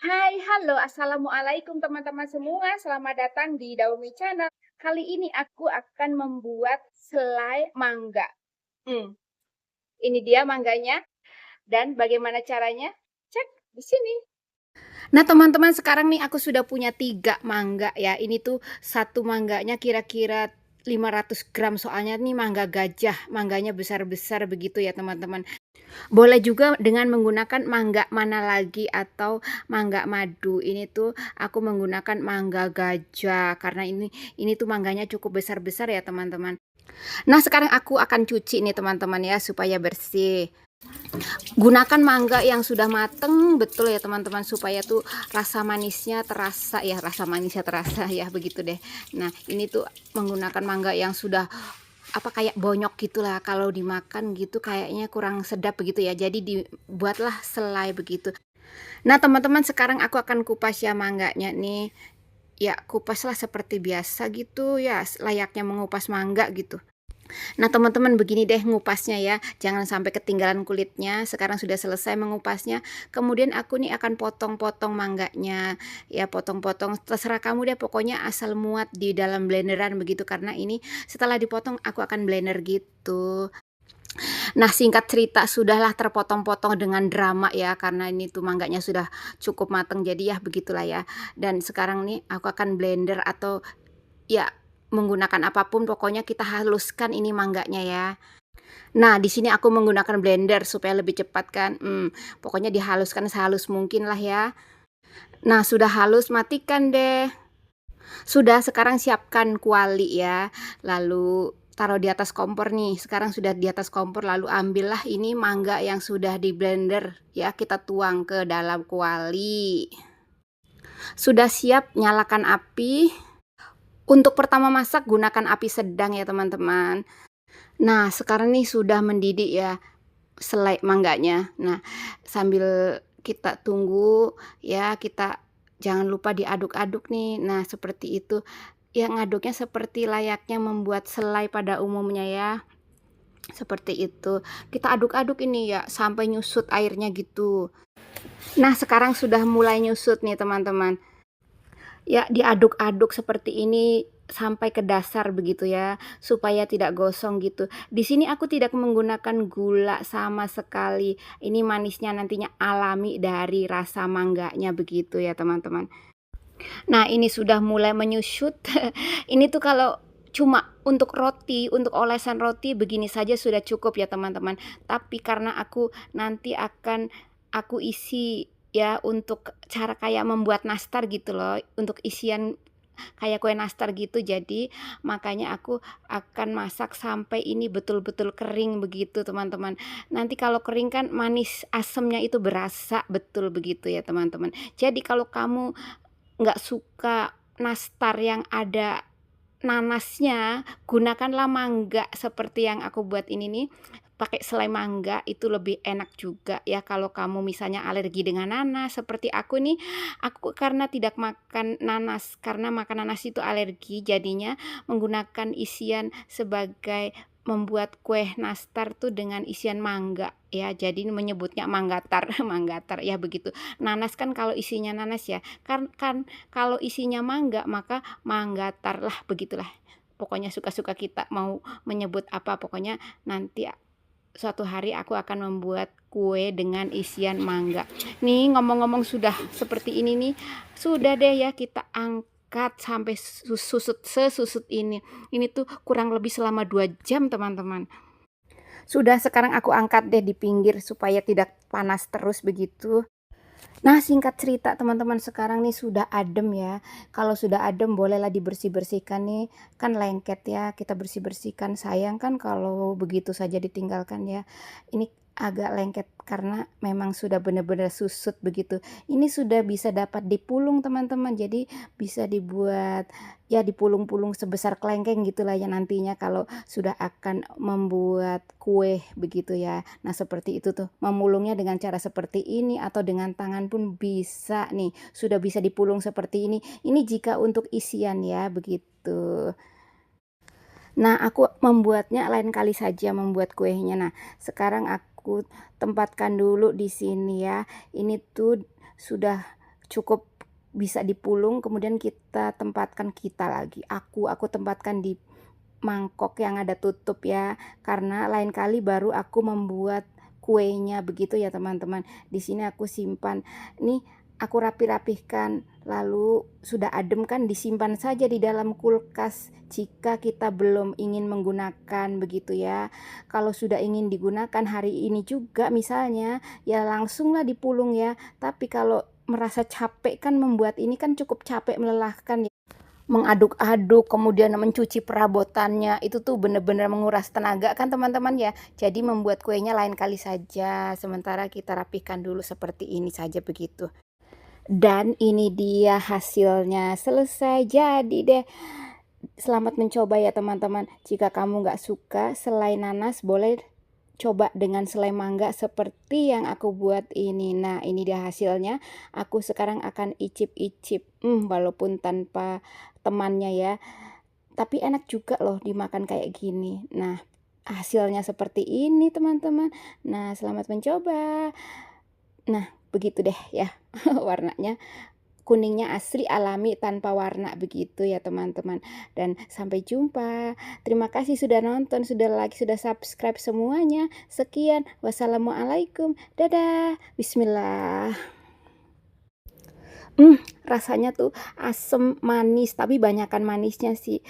Hai, halo, assalamualaikum teman-teman semua. Selamat datang di Daumi Channel. Kali ini aku akan membuat selai mangga. Ini dia mangganya dan bagaimana caranya? Cek di sini. Nah teman-teman, sekarang nih aku sudah punya 3 mangga ya. Ini tuh satu mangganya kira-kira 500 gram, soalnya nih mangga gajah, mangganya besar-besar begitu ya teman-teman. Boleh juga dengan menggunakan mangga mana lagi atau mangga madu. Ini tuh aku menggunakan mangga gajah karena ini tuh mangganya cukup besar-besar ya teman-teman. Nah, sekarang aku akan cuci nih teman-teman ya supaya bersih. Gunakan mangga yang sudah mateng betul ya teman-teman, supaya tuh rasa manisnya terasa ya, begitu deh. Nah, ini tuh menggunakan mangga yang sudah kayak bonyok gitulah, kalau dimakan gitu kayaknya kurang sedap begitu ya, jadi dibuatlah selai begitu. Nah teman-teman, sekarang aku akan kupas ya mangganya nih. Ya kupaslah seperti biasa gitu ya, layaknya mengupas mangga gitu. Nah teman-teman, begini deh ngupasnya ya, jangan sampai ketinggalan kulitnya. Sekarang sudah selesai mengupasnya, kemudian aku nih akan potong-potong mangganya. Ya potong-potong, terserah kamu deh, pokoknya asal muat di dalam blenderan begitu, karena ini setelah dipotong aku akan blender gitu. Nah singkat cerita, sudahlah terpotong-potong dengan drama ya, karena ini tuh mangganya sudah cukup matang, jadi ya begitulah ya. Dan sekarang nih aku akan blender atau ya menggunakan apapun, pokoknya kita haluskan ini mangganya ya. Nah di sini aku menggunakan blender supaya lebih cepat kan. Pokoknya dihaluskan sehalus mungkin lah ya. Nah sudah halus, matikan deh. Sudah, sekarang siapkan kuali ya, lalu taruh di atas kompor nih. Sekarang sudah di atas kompor, lalu ambillah ini mangga yang sudah di blender ya, kita tuang ke dalam kuali. Sudah siap, nyalakan api. Untuk pertama masak gunakan api sedang ya teman-teman. Nah sekarang nih sudah mendidih ya selai mangganya. Nah sambil kita tunggu ya, kita jangan lupa diaduk-aduk nih. Nah seperti itu ya, ngaduknya seperti layaknya membuat selai pada umumnya ya, seperti itu. Kita aduk-aduk ini ya sampai nyusut airnya gitu. Nah sekarang sudah mulai nyusut nih teman-teman ya, diaduk-aduk seperti ini sampai ke dasar begitu ya, supaya tidak gosong gitu. Di sini aku tidak menggunakan gula sama sekali, ini manisnya nantinya alami dari rasa mangganya begitu ya teman-teman. Nah ini sudah mulai menyusut. Ini tuh kalau cuma untuk roti, untuk olesan roti begini saja sudah cukup ya teman-teman. Tapi karena aku nanti akan aku isi ya, untuk cara kayak membuat nastar gitu loh, untuk isian kayak kue nastar gitu. Jadi makanya aku akan masak sampai ini betul-betul kering begitu teman-teman. Nanti kalau kering kan manis asemnya itu berasa betul begitu ya teman-teman. Jadi kalau kamu nggak suka nastar yang ada nanasnya, gunakanlah mangga seperti yang aku buat ini nih. Pakai selai mangga itu lebih enak juga ya, kalau kamu misalnya alergi dengan nanas seperti aku nih. Aku karena tidak makan nanas, karena makan nanas itu alergi, jadinya menggunakan isian sebagai membuat kue nastar tuh dengan isian mangga ya, jadi menyebutnya manggatar. Manggatar ya begitu. Nanas kan kalau isinya nanas ya, kan kalau isinya mangga maka manggatar lah, begitulah. Pokoknya suka-suka kita mau menyebut apa, pokoknya nanti suatu hari aku akan membuat kue dengan isian mangga. Nih ngomong-ngomong sudah seperti ini nih, sudah deh ya, kita angkat sampai sesusut ini. Ini tuh kurang lebih selama 2 jam teman-teman. Sudah, sekarang aku angkat deh di pinggir supaya tidak panas terus begitu. Nah singkat cerita teman-teman, sekarang nih sudah adem ya. Kalau sudah adem bolehlah dibersih-bersihkan nih, kan lengket ya, kita bersih-bersihkan. Sayang kan kalau begitu saja ditinggalkan ya. Ini agak lengket karena memang sudah benar-benar susut begitu. Ini sudah bisa dapat dipulung teman-teman, jadi bisa dibuat ya dipulung-pulung sebesar kelengkeng gitulah ya nantinya kalau sudah akan membuat kue begitu ya. Nah seperti itu tuh, memulungnya dengan cara seperti ini atau dengan tangan pun bisa nih, sudah bisa dipulung seperti ini. Ini jika untuk isian ya begitu. Nah aku membuatnya lain kali saja membuat kuenya. Nah sekarang aku tempatkan dulu di sini ya. Ini tuh sudah cukup bisa dipulung, kemudian kita tempatkan aku tempatkan di mangkok yang ada tutup ya, karena lain kali baru aku membuat kuenya begitu ya teman-teman. Di sini aku simpan nih, aku rapi-rapihkan, lalu sudah adem kan, disimpan saja di dalam kulkas jika kita belum ingin menggunakan begitu ya. Kalau sudah ingin digunakan hari ini juga misalnya, ya langsunglah dipulung ya. Tapi kalau merasa capek kan, membuat ini kan cukup capek, melelahkan ya. Mengaduk-aduk, kemudian mencuci perabotannya, itu tuh bener-bener menguras tenaga kan teman-teman ya. Jadi membuat kuenya lain kali saja, sementara kita rapihkan dulu seperti ini saja begitu. Dan ini dia hasilnya, selesai jadi deh. Selamat mencoba ya teman-teman. Jika kamu nggak suka selai nanas, boleh coba dengan selai mangga seperti yang aku buat ini. Nah, ini dia hasilnya. Aku sekarang akan icip-icip, walaupun tanpa temannya ya. Tapi enak juga loh dimakan kayak gini. Nah, hasilnya seperti ini teman-teman. Nah, selamat mencoba. Nah, begitu deh ya warnanya. Kuningnya asli alami tanpa warna begitu ya teman-teman. Dan sampai jumpa. Terima kasih sudah nonton, sudah like, sudah subscribe semuanya. Sekian. Wassalamualaikum. Dadah. Bismillah. Rasanya tuh asem manis, tapi banyakan manisnya sih.